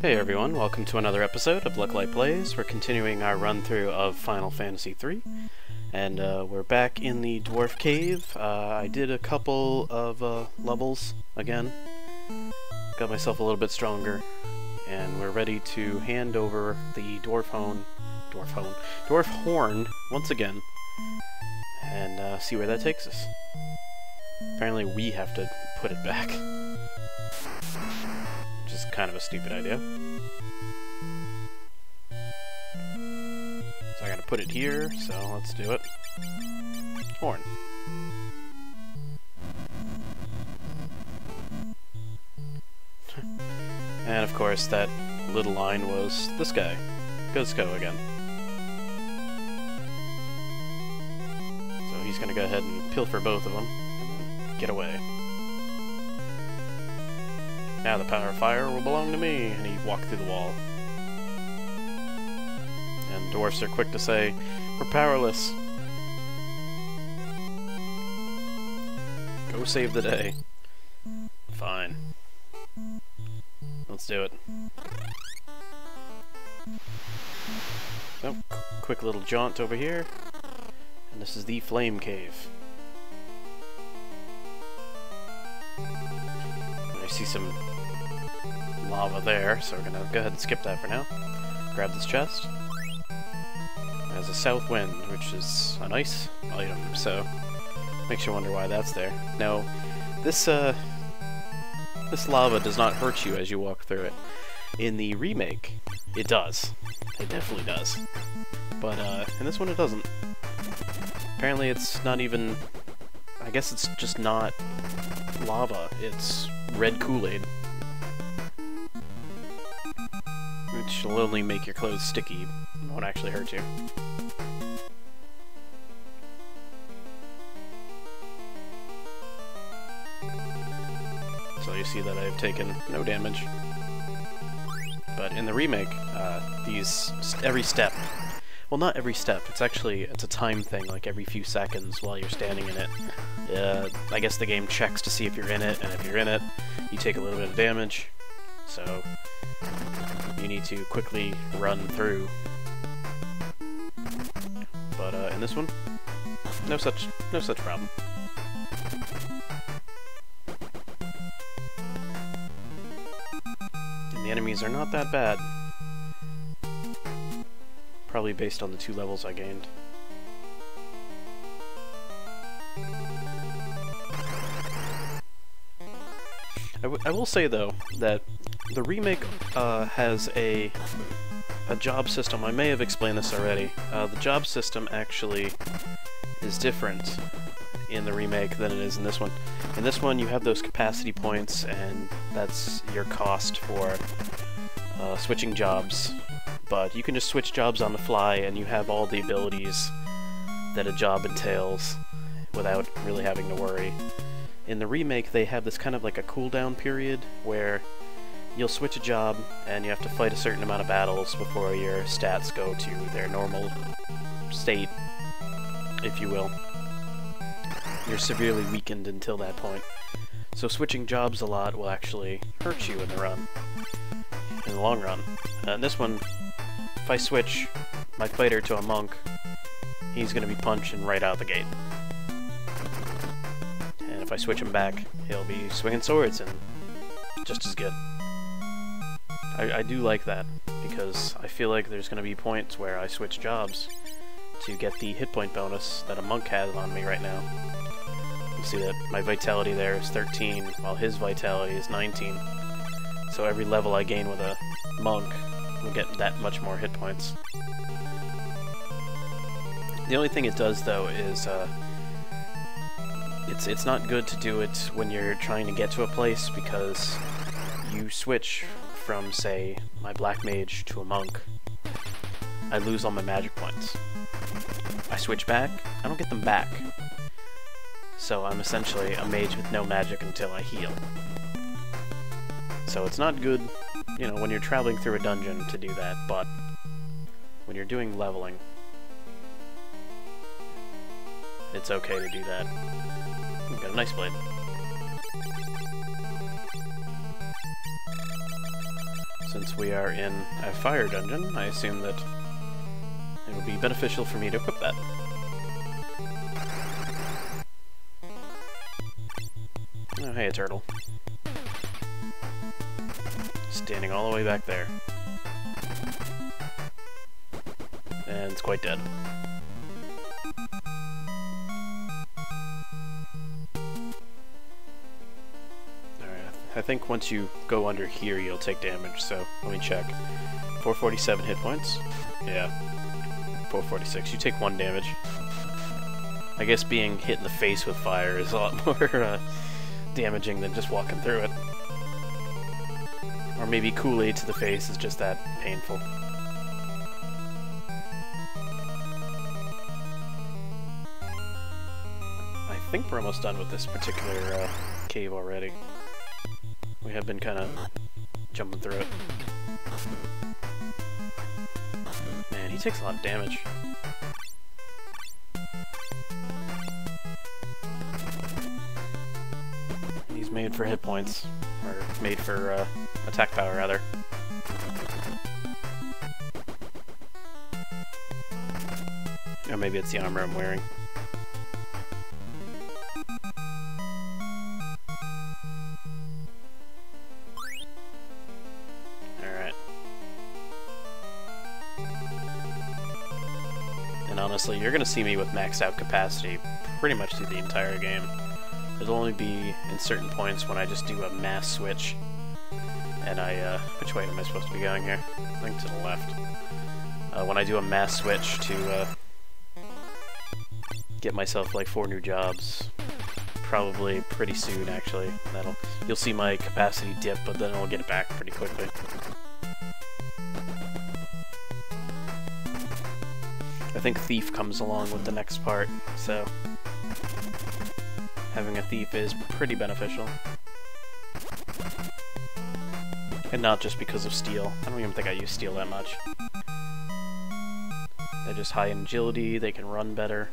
Hey everyone, welcome to another episode of Koolaid Plays. We're continuing our run-through of Final Fantasy III, and we're back in the Dwarf Cave. I did a couple of levels again, got myself a little bit stronger, and we're ready to hand over the Dwarf Horn once again, and see where that takes us. Apparently we have to put it back. Just kind of a stupid idea. So I gotta put it here, so let's do it. Horn. And of course that little line was this guy, Guzco again. So he's gonna go ahead and pilfer both of them and get away. Now the power of fire will belong to me, and he walked through the wall. And dwarfs are quick to say, we're powerless. Go save the day. Fine. Let's do it. So, quick little jaunt over here. And this is the Flame Cave. I see some lava there, so we're gonna go ahead and skip that for now. Grab this chest. It has a south wind, which is a nice item, so makes you wonder why that's there. Now, this lava does not hurt you as you walk through it. In the remake, it does. It definitely does. But in this one it doesn't. Apparently it's not even... I guess it's just not lava, it's Red Koolaid. Which will only make your clothes sticky, and won't actually hurt you. So you see that I've taken no damage. But in the remake, every step, well, not every step, it's a time thing, like every few seconds while you're standing in it. I guess the game checks to see if you're in it, and if you're in it, you take a little bit of damage. So you need to quickly run through. But in this one, no such problem. And the enemies are not that bad. Probably based on the 2 levels I gained. I will say though that the remake has a job system. I may have explained this already. The job system actually is different in the remake than it is in this one. In this one you have those capacity points, and that's your cost for switching jobs. But you can just switch jobs on the fly, and you have all the abilities that a job entails without really having to worry. In the remake, they have this kind of like a cooldown period where you'll switch a job and you have to fight a certain amount of battles before your stats go to their normal state, if you will. You're severely weakened until that point. So switching jobs a lot will actually hurt you in the long run. In this one, if I switch my fighter to a monk, he's going to be punching right out the gate. And if I switch him back, he'll be swinging swords and just as good. I do like that, because I feel like there's going to be points where I switch jobs to get the hit point bonus that a monk has on me right now. You see that my vitality there is 13, while his vitality is 19. So every level I gain with a monk will get that much more hit points. The only thing it does, though, is it's not good to do it when you're trying to get to a place, because you switch from, say, my black mage to a monk, I lose all my magic points. I switch back, I don't get them back. So I'm essentially a mage with no magic until I heal. So it's not good, you know, when you're traveling through a dungeon to do that, but when you're doing leveling, it's okay to do that. We've got a nice blade. Since we are in a fire dungeon, I assume that it would be beneficial for me to equip that. Oh, hey, a turtle. Standing all the way back there. And it's quite dead. I think once you go under here, you'll take damage, so let me check. 447 hit points? Yeah. 446. You take 1 damage. I guess being hit in the face with fire is a lot more damaging than just walking through it. Or maybe Kool-Aid to the face is just that painful. I think we're almost done with this particular cave already. We have been kind of jumping through it. Man, he takes a lot of damage. He's made for hit points. Or made for attack power, rather. Or maybe it's the armor I'm wearing. And honestly, you're gonna see me with maxed out capacity pretty much through the entire game. It'll only be in certain points when I just do a mass switch. And which way am I supposed to be going here? I think to the left. When I do a mass switch to get myself like 4 new jobs. Probably pretty soon, actually. You'll see my capacity dip, but then I'll get it back pretty quickly. I think Thief comes along with the next part, so having a Thief is pretty beneficial. And not just because of Steel. I don't even think I use Steel that much. They're just high in agility, they can run better.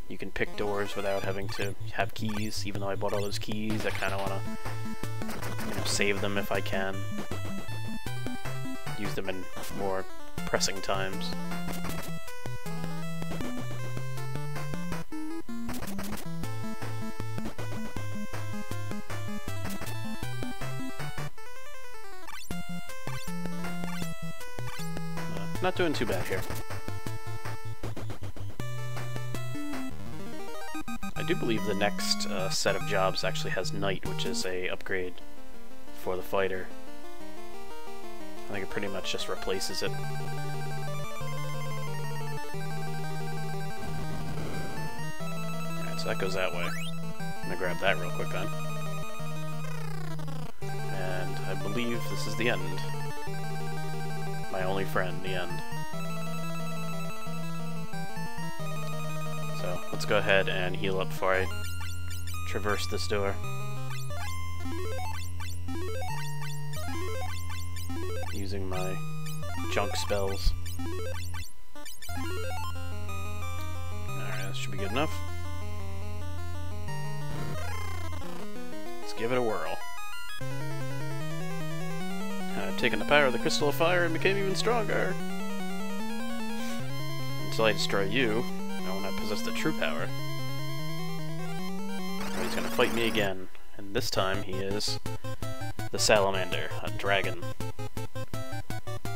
You can pick doors without having to have keys, even though I bought all those keys. I kind of want to, save them if I can. Use them in more pressing times. Not doing too bad here. I do believe the next set of jobs actually has Knight, which is a upgrade for the fighter. I think it pretty much just replaces it. Alright, so that goes that way. I'm gonna grab that real quick then. And I believe this is the end. My only friend, the end. So, let's go ahead and heal up before I traverse this door. Using my junk spells. Alright, that should be good enough. Let's give it a whirl. I've taken the power of the Crystal of Fire and became even stronger. Until I destroy you, I will not possess the true power. But he's gonna fight me again, and this time he is the Salamander, a dragon.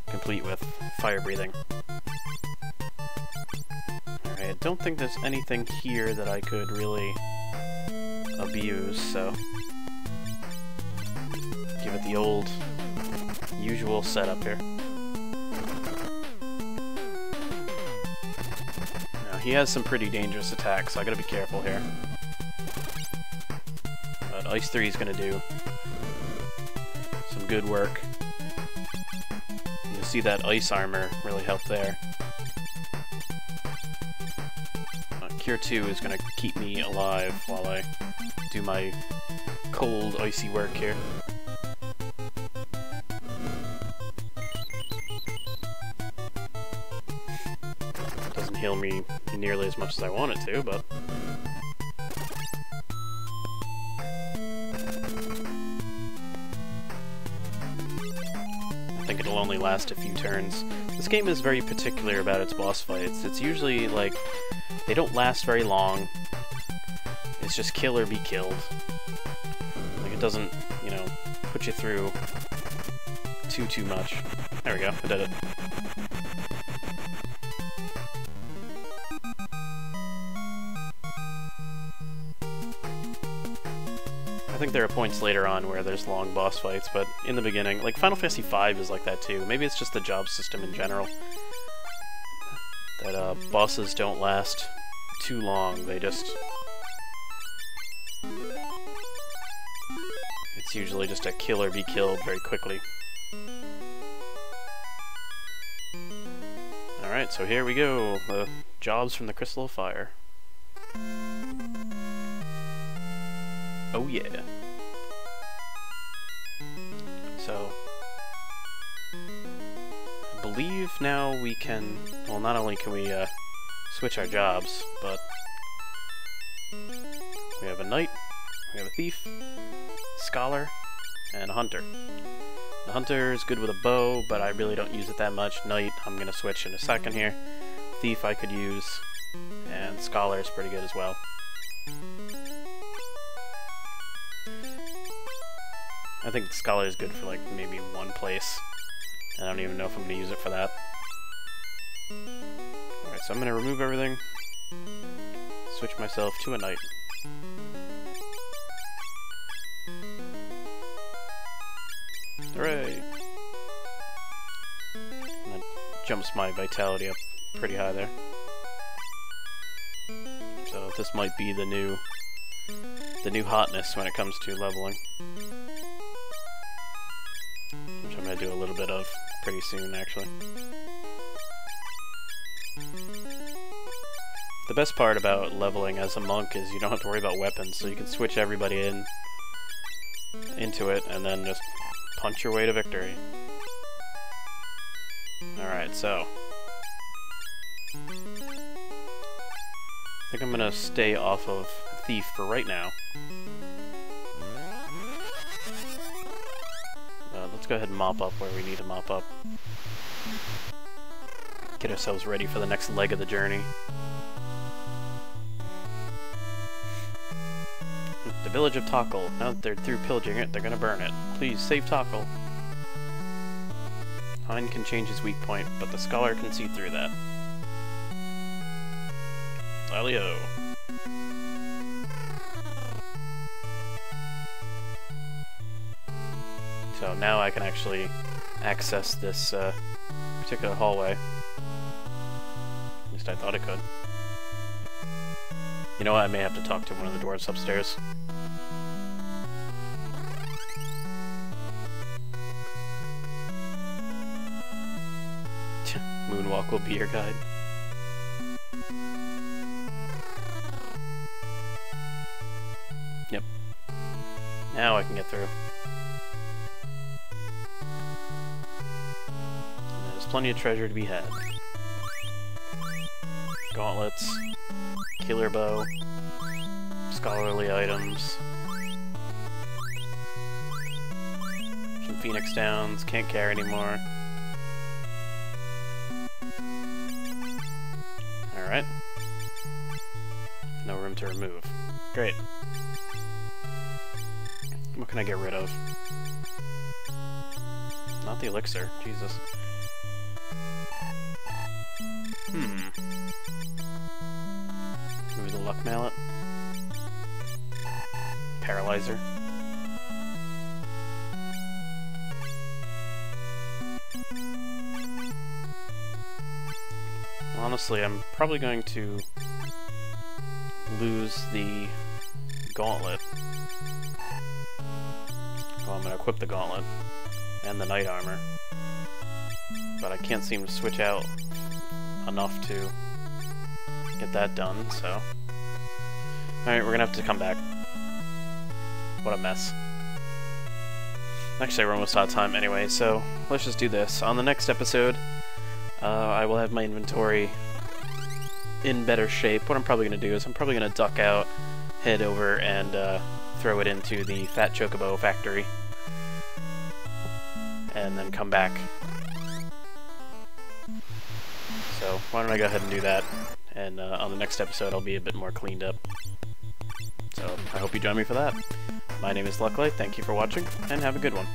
Complete with fire breathing. Alright, I don't think there's anything here that I could really abuse, so give it the old usual setup here. Now, he has some pretty dangerous attacks, so I gotta be careful here. But Ice 3 is gonna do some good work. You'll see that ice armor really help there. Cure 2 is gonna keep me alive while I do my cold, icy work here. Doesn't heal me nearly as much as I want it to, but will only last a few turns. This game is very particular about its boss fights. It's usually, like, they don't last very long. It's just kill or be killed. Like, it doesn't, you know, put you through too much. There we go, I did it. I think there are points later on where there's long boss fights, but in the beginning, like Final Fantasy V is like that too. Maybe it's just the job system in general. That bosses don't last too long, they just... It's usually just a kill or be killed very quickly. Alright, so here we go. The jobs from the Crystal of Fire. Oh yeah. So, I believe now we can, well, not only can we switch our jobs, but we have a knight, we have a thief, scholar, and a hunter. The hunter is good with a bow, but I really don't use it that much. Knight, I'm going to switch in a second here. Thief I could use, and scholar is pretty good as well. I think the scholar is good for like maybe one place. I don't even know if I'm going to use it for that. Alright, so I'm going to remove everything. Switch myself to a knight. Hooray! That jumps my vitality up pretty high there. So this might be the new hotness when it comes to leveling. Which I'm going to do a little bit of pretty soon, actually. The best part about leveling as a monk is you don't have to worry about weapons, so you can switch everybody into it and then just punch your way to victory. Alright, so I think I'm going to stay off of Thief for right now. Let's go ahead and mop up where we need to mop up. Get ourselves ready for the next leg of the journey. The village of Tokkul. Now that they're through pillaging it, they're gonna burn it. Please, save Tokkul. Hein can change his weak point, but the scholar can see through that. Alio. So now I can actually access this particular hallway. At least I thought I could. You know what? I may have to talk to one of the dwarves upstairs. Moonwalk will be your guide. Yep. Now I can get through. There's plenty of treasure to be had. Gauntlets, killer bow, scholarly items, some phoenix downs, can't carry anymore. Alright. No room to remove. Great. What can I get rid of? Not the elixir, Jesus. Maybe the luck mallet. Paralyzer. Honestly, I'm probably going to lose the gauntlet. Well, I'm going to equip the gauntlet and the knight armor. But I can't seem to switch out enough to get that done, so... Alright, we're gonna have to come back. What a mess. Actually, we're almost out of time anyway, so let's just do this. On the next episode, I will have my inventory in better shape. What I'm probably going to do is I'm probably going to duck out, head over, and throw it into the Fat Chocobo factory. And then come back So why don't I go ahead and do that, and on the next episode I'll be a bit more cleaned up. So I hope you join me for that. My name is Lucklight, thank you for watching, and have a good one.